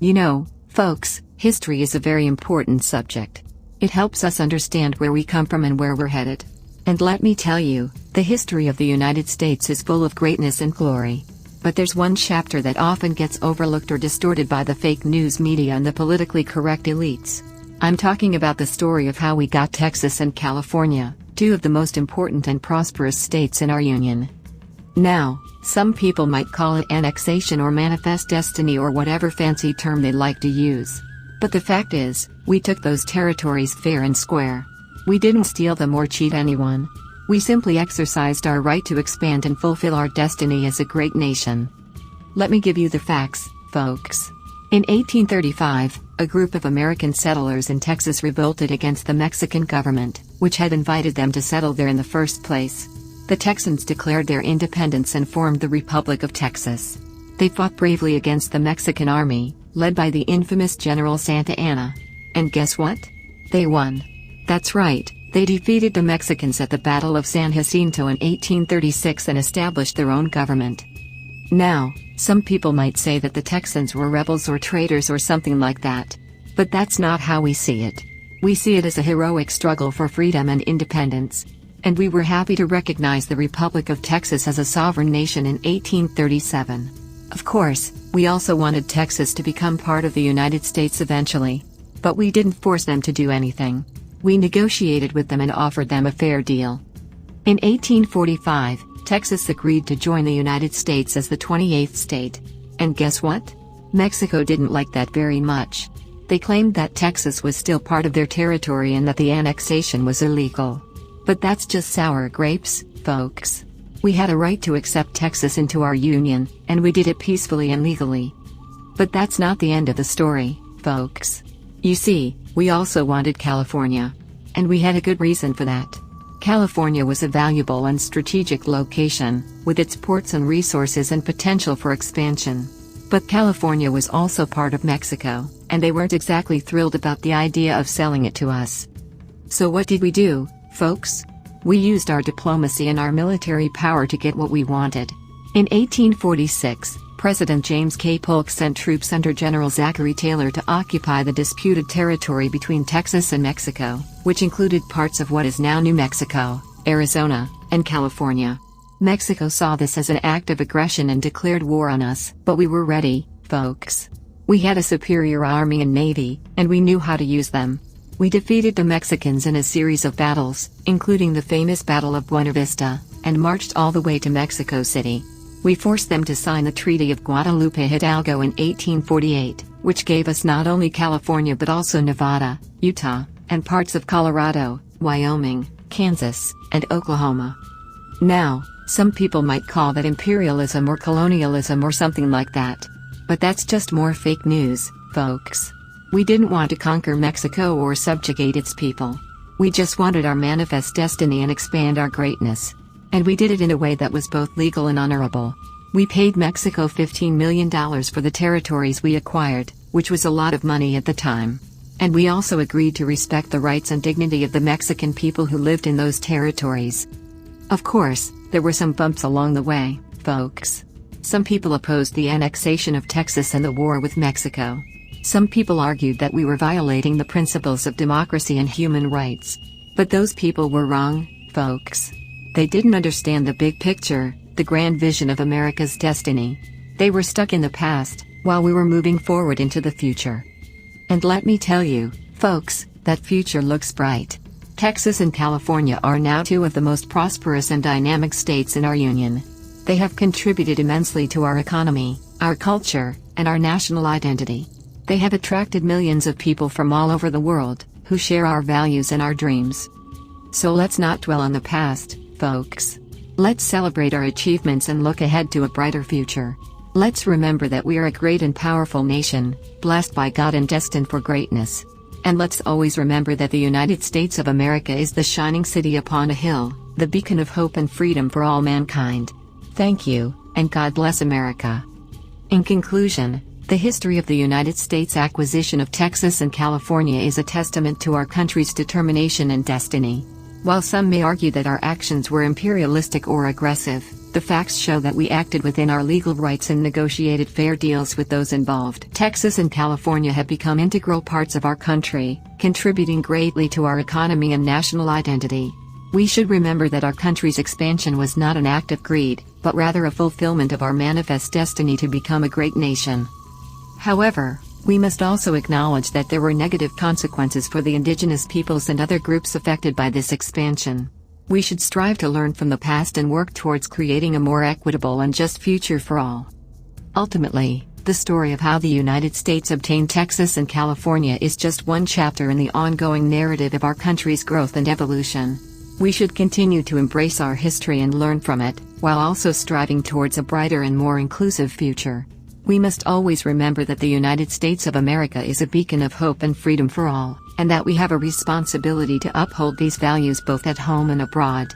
You know, folks, history is a very important subject. It helps us understand where we come from and where we're headed. And let me tell you, the history of the United States is full of greatness and glory. But there's one chapter that often gets overlooked or distorted by the fake news media and the politically correct elites. I'm talking about the story of how we got Texas and California, two of the most important and prosperous states in our union. Now, some people might call it annexation or manifest destiny or whatever fancy term they like to use. But the fact is, we took those territories fair and square. We didn't steal them or cheat anyone. We simply exercised our right to expand and fulfill our destiny as a great nation. Let me give you the facts, folks. In 1835, a group of American settlers in Texas revolted against the Mexican government, which had invited them to settle there in the first place. The Texans declared their independence and formed the Republic of Texas. They fought bravely against the Mexican army, led by the infamous General Santa Anna. And guess what? They won. That's right, they defeated the Mexicans at the Battle of San Jacinto in 1836 and established their own government. Now, some people might say that the Texans were rebels or traitors or something like that. But that's not how we see it. We see it as a heroic struggle for freedom and independence. And we were happy to recognize the Republic of Texas as a sovereign nation in 1837. Of course, we also wanted Texas to become part of the United States eventually. But we didn't force them to do anything. We negotiated with them and offered them a fair deal. In 1845, Texas agreed to join the United States as the 28th state. And guess what? Mexico didn't like that very much. They claimed that Texas was still part of their territory and that the annexation was illegal. But that's just sour grapes, folks. We had a right to accept Texas into our union, and we did it peacefully and legally. But that's not the end of the story, folks. You see, we also wanted California. And we had a good reason for that. California was a valuable and strategic location, with its ports and resources and potential for expansion. But California was also part of Mexico, and they weren't exactly thrilled about the idea of selling it to us. So what did we do, folks? We used our diplomacy and our military power to get what we wanted. In 1846, President James K. Polk sent troops under General Zachary Taylor to occupy the disputed territory between Texas and Mexico, which included parts of what is now New Mexico, Arizona, and California. Mexico saw this as an act of aggression and declared war on us, but we were ready, folks. We had a superior army and navy, and we knew how to use them. We defeated the Mexicans in a series of battles, including the famous Battle of Buena Vista, and marched all the way to Mexico City. We forced them to sign the Treaty of Guadalupe Hidalgo in 1848, which gave us not only California but also Nevada, Utah, and parts of Colorado, Wyoming, Kansas, and Oklahoma. Now, some people might call that imperialism or colonialism or something like that. But that's just more fake news, folks. We didn't want to conquer Mexico or subjugate its people. We just wanted our manifest destiny and expand our greatness. And we did it in a way that was both legal and honorable. We paid Mexico $15 million for the territories we acquired, which was a lot of money at the time. And we also agreed to respect the rights and dignity of the Mexican people who lived in those territories. Of course, there were some bumps along the way, folks. Some people opposed the annexation of Texas and the war with Mexico. Some people argued that we were violating the principles of democracy and human rights. But those people were wrong, folks. They didn't understand the big picture, the grand vision of America's destiny. They were stuck in the past, while we were moving forward into the future. And let me tell you, folks, that future looks bright. Texas and California are now two of the most prosperous and dynamic states in our union. They have contributed immensely to our economy, our culture, and our national identity. They have attracted millions of people from all over the world, who share our values and our dreams. So let's not dwell on the past, folks. Let's celebrate our achievements and look ahead to a brighter future. Let's remember that we are a great and powerful nation, blessed by God and destined for greatness. And let's always remember that the United States of America is the shining city upon a hill, the beacon of hope and freedom for all mankind. Thank you, and God bless America. In conclusion, the history of the United States' acquisition of Texas and California is a testament to our country's determination and destiny. While some may argue that our actions were imperialistic or aggressive, the facts show that we acted within our legal rights and negotiated fair deals with those involved. Texas and California have become integral parts of our country, contributing greatly to our economy and national identity. We should remember that our country's expansion was not an act of greed, but rather a fulfillment of our manifest destiny to become a great nation. However, we must also acknowledge that there were negative consequences for the indigenous peoples and other groups affected by this expansion. We should strive to learn from the past and work towards creating a more equitable and just future for all. Ultimately, the story of how the United States obtained Texas and California is just one chapter in the ongoing narrative of our country's growth and evolution. We should continue to embrace our history and learn from it, while also striving towards a brighter and more inclusive future. We must always remember that the United States of America is a beacon of hope and freedom for all, and that we have a responsibility to uphold these values both at home and abroad.